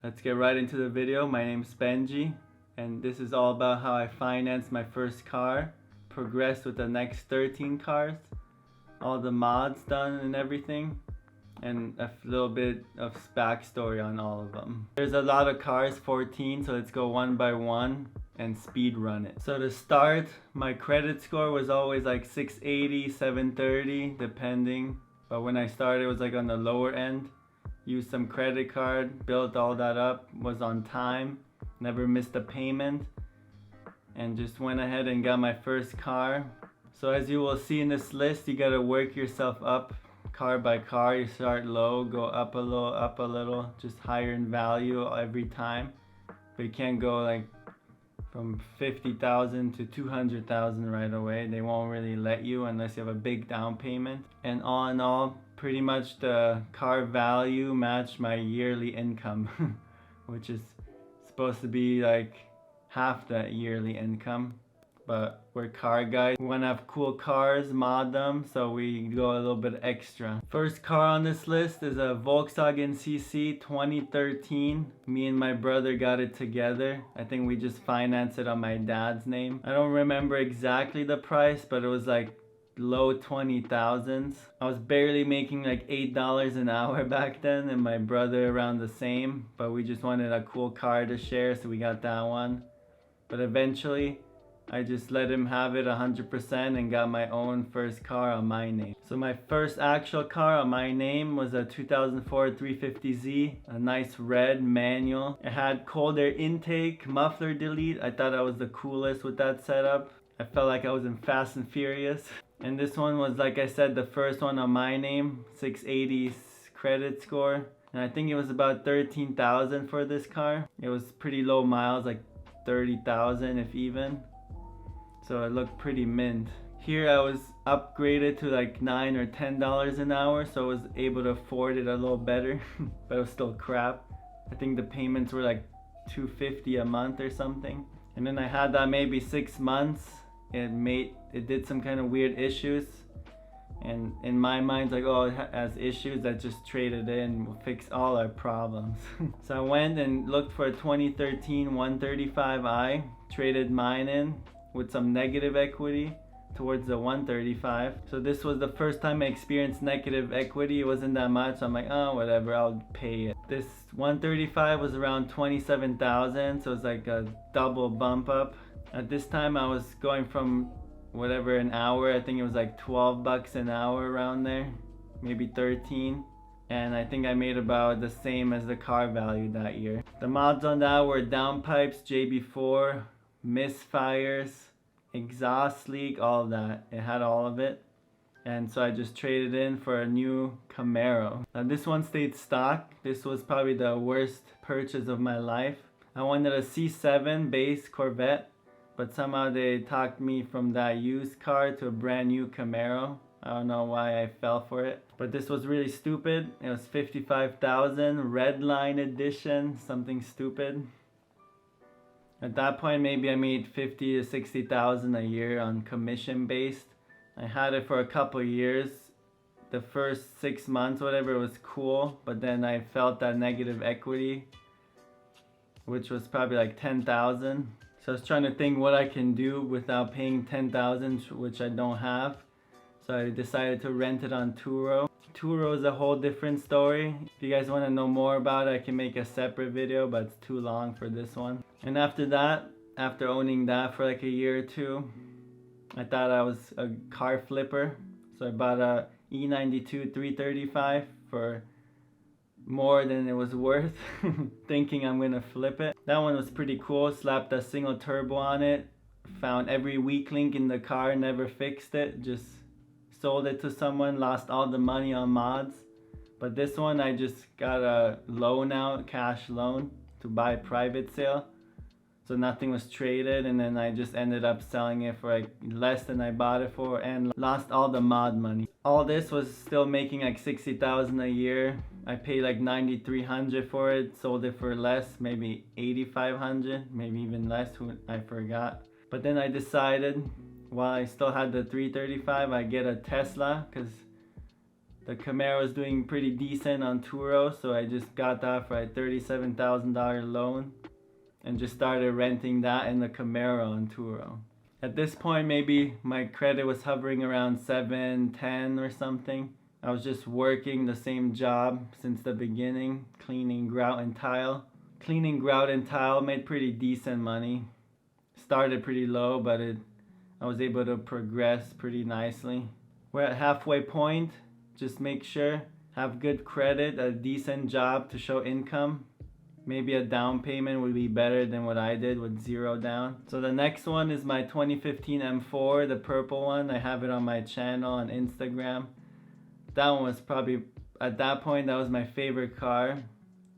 Let's get right into the video. My name's Benji, and this is all about how I financed my first car, progressed with the next 13 cars, all the mods done and everything, and a little bit of backstory on all of them. There's a lot of cars, 14, so let's go one by one and speed run it. So to start, my credit score was always like 680, 730, depending, but when I started it was like on the lower end. Used some credit card, built all that up, was on time, never missed a payment, and just went ahead and got my first car. So as you will see in this list, you gotta work yourself up car by car. You start low, go up a little, just higher in value every time. But you can't go like from 50,000 to 200,000 right away. They won't really let you unless you have a big down payment. And all in all, pretty much the car value matched my yearly income, which is supposed to be like half that yearly income. But we're car guys. We want to have cool cars, mod them, so we go a little bit extra. First car on this list is a Volkswagen CC 2013. Me and my brother got it together. I think we just financed it on my dad's name. I don't remember exactly the price, but it was like low 20,000s. I was barely making like $8 an hour back then, and my brother around the same, but we just wanted a cool car to share, so we got that one. But eventually I just let him have it 100% and got my own first car on my name. So my first actual car on my name was a 2004 350Z, a nice red manual. It had cold air intake, muffler delete. I thought I was the coolest with that setup. I felt like I was in Fast and Furious. And this one was, like I said, the first one on my name, 680 credit score. And I think it was about 13,000 for this car. It was pretty low miles, like 30,000 if even. So it looked pretty mint. Here I was upgraded to like $9 or $10 an hour, so I was able to afford it a little better, but it was still crap. I think the payments were like $250 a month or something. And then I had that maybe 6 months. It did some kind of weird issues, and in my mind it's like, oh, it has issues, that just trade it in, we'll fix all our problems. So I went and looked for a 2013 135i, traded mine in with some negative equity towards the 135. So this was the first time I experienced negative equity. It wasn't that much. I'm like, oh, whatever, I'll pay it. This 135 was around 27,000, so it's like a double bump up. At this time I was going from whatever an hour, I think it was like 12 bucks an hour around there, maybe 13. And I think I made about the same as the car value that year. The mods on that were downpipes, JB4, misfires, exhaust leak, all of that. It had all of it. And so I just traded in for a new Camaro. Now this one stayed stock. This was probably the worst purchase of my life. I wanted a C7 base Corvette, but somehow they talked me from that used car to a brand new Camaro. I don't know why I fell for it, but this was really stupid. It was 55,000, Redline edition, something stupid. At that point, maybe I made 50 to 60,000 a year on commission based. I had it for a couple years. The first 6 months, whatever, it was cool, but then I felt that negative equity, which was probably like 10,000. So I was trying to think what I can do without paying 10,000, which I don't have. So I decided to rent it on Turo. Turo is a whole different story. If you guys want to know more about it, I can make a separate video, but it's too long for this one. And after that, after owning that for like a year or two, I thought I was a car flipper. So I bought a E92 335 for more than it was worth, thinking I'm gonna flip it. That one was pretty cool. Slapped a single turbo on it, found every weak link in the car, never fixed it, just sold it to someone, lost all the money on mods. But this one I just got a loan out, cash loan, to buy private sale, so nothing was traded, and then I just ended up selling it for like less than I bought it for and lost all the mod money. All this was still making like 60,000 a year. I paid like 9,300 for it, sold it for less, maybe 8,500, maybe even less, I forgot. But then I decided, while I still had the 335, I get a Tesla, because The Camaro is doing pretty decent on Turo, so I just got that for a $37,000 loan and just started renting that and the Camaro on Turo. At this point, maybe my credit was hovering around 710 or something. I was just working the same job since the beginning, cleaning grout and tile. Cleaning grout and tile made pretty decent money. Started pretty low, but I was able to progress pretty nicely. We're at halfway point. Just make sure, have good credit, a decent job to show income. Maybe a down payment would be better than what I did with 0 down. So the next one is my 2015 M4, the purple one. I have it on my channel on Instagram. That one was probably, at that point, that was my favorite car.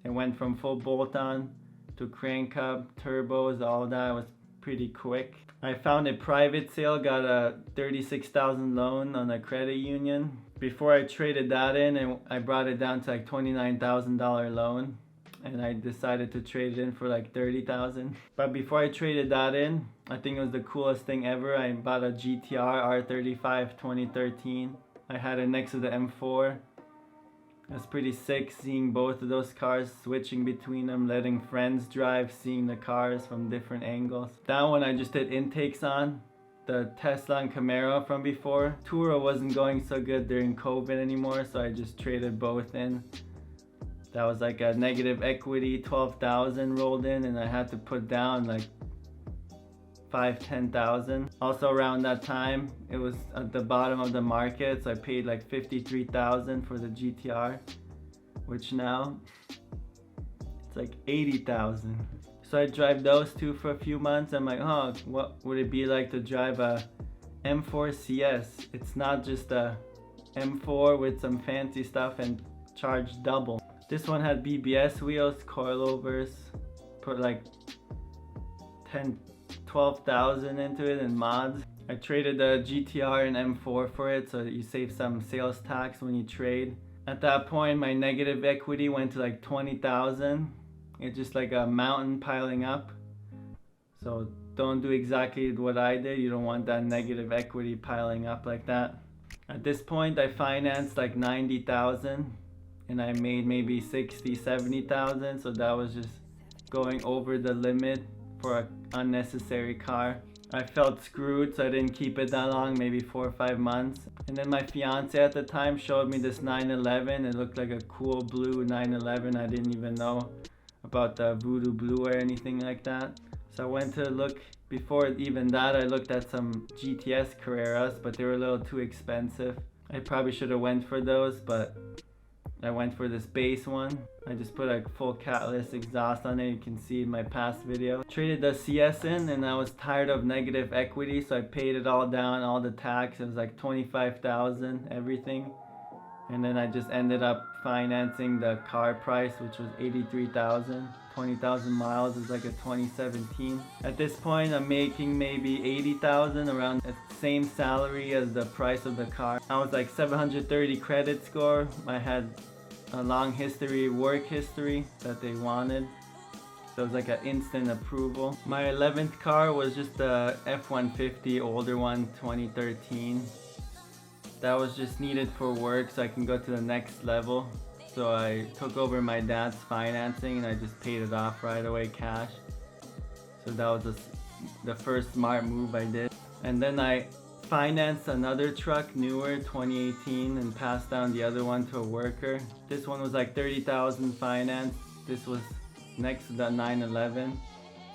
It went from full bolt-on to crank up, turbos, all that. It was pretty quick. I found a private sale, got a $36,000 loan on a credit union. Before I traded that in, and I brought it down to like $29,000 loan, and I decided to trade it in for like $30,000. But before I traded that in, I think it was the coolest thing ever. I bought a GTR R35 2013. I had it next to the M4. It was pretty sick seeing both of those cars, switching between them, letting friends drive, seeing the cars from different angles. That one I just did intakes on. The Tesla and Camaro from before. Turo wasn't going so good during COVID anymore, so I just traded both in. That was like a negative equity, 12,000 rolled in, and I had to put down like 10,000. Also around that time, it was at the bottom of the market, so I paid like 53,000 for the GTR, which now it's like 80,000. So I drive those two for a few months. I'm like, oh, what would it be like to drive a M4 CS? It's not just a M4 with some fancy stuff and charged double. This one had BBS wheels, coilovers, put like 12,000 into it and mods. I traded the GTR and M4 for it, so that you save some sales tax when you trade. At that point, my negative equity went to like 20,000. It's just like a mountain piling up. So don't do exactly what I did. You don't want that negative equity piling up like that. At this point, I financed like 90,000 and I made maybe 60, 70,000. So that was just going over the limit for an unnecessary car. I felt screwed, so I didn't keep it that long, maybe 4 or 5 months. And then my fiance at the time showed me this 911. It looked like a cool blue 911. I didn't even know about the voodoo blue or anything like that. So I went to look, before even that, I looked at some GTS Carreras, but they were a little too expensive. I probably should have went for those, but I went for this base one. I just put a full catless exhaust on it. You can see in my past video. Traded the CS in and I was tired of negative equity, so I paid it all down, all the tax. It was like 25,000, everything. And then I just ended up financing the car price, which was 83,000. 20,000 miles is like a 2017. At this point, I'm making maybe 80,000, around the same salary as the price of the car. I was like 730 credit score. I had a long history, work history that they wanted. So it was like an instant approval. My 11th car was just a F-150, older one, 2013. That was just needed for work so I can go to the next level. So I took over my dad's financing and I just paid it off right away, cash. So that was the first smart move I did. And then I financed another truck, newer, 2018, and passed down the other one to a worker. This one was like 30,000 financed. This was next to the 911.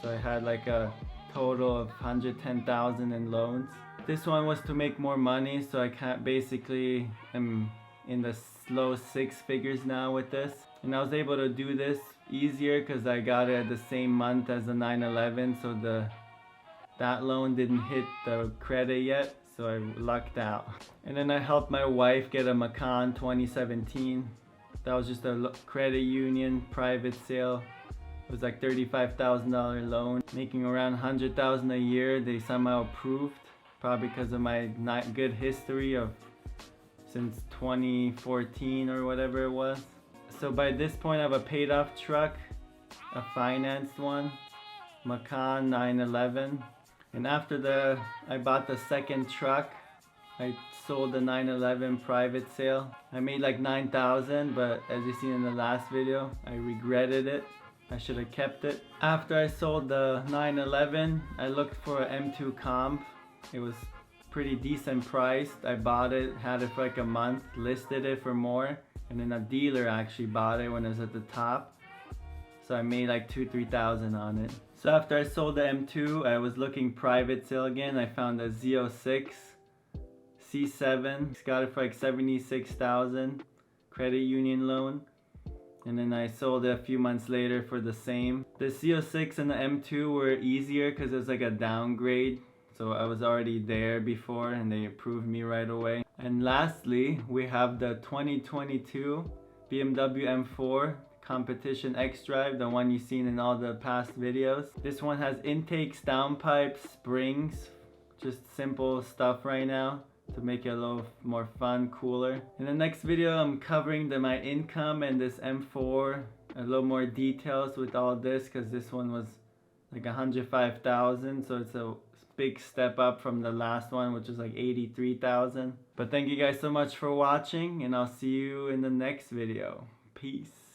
So I had like a total of 110,000 in loans. This one was to make more money, so I basically am in the low 6 figures now with this. And I was able to do this easier because I got it at the same month as the 911, so that loan didn't hit the credit yet, so I lucked out. And then I helped my wife get a Macan 2017. That was just a credit union private sale. It was like $35,000 loan, making around 100,000 a year. They somehow approved, probably because of my not good history of since 2014 or whatever it was. So by this point I have a paid off truck, a financed one, Macan 911. And after I bought the second truck, I sold the 911 private sale. I made like 9,000, but as you seen in the last video, I regretted it. I should have kept it. After I sold the 911, I looked for an M2 comp. It was pretty decent priced. I bought it, had it for like a month, listed it for more, and then a dealer actually bought it when it was at the top. So I made like 2,000-3,000 on it. So after I sold the M2, I was looking private sale again. I found a Z06 C7. Got it for like 76,000 credit union loan. And then I sold it a few months later for the same. The C06 and the M2 were easier because it was like a downgrade. So I was already there before and they approved me right away. And lastly, we have the 2022 BMW M4 Competition X-Drive, the one you've seen in all the past videos. This one has intakes, downpipes, springs, just simple stuff right now to make it a little more fun, cooler. In the next video, I'm covering my income and this M4, a little more details with all this, because this one was like 105,000, so it's a big step up from the last one, which was like 83,000. But thank you guys so much for watching, and I'll see you in the next video. Peace.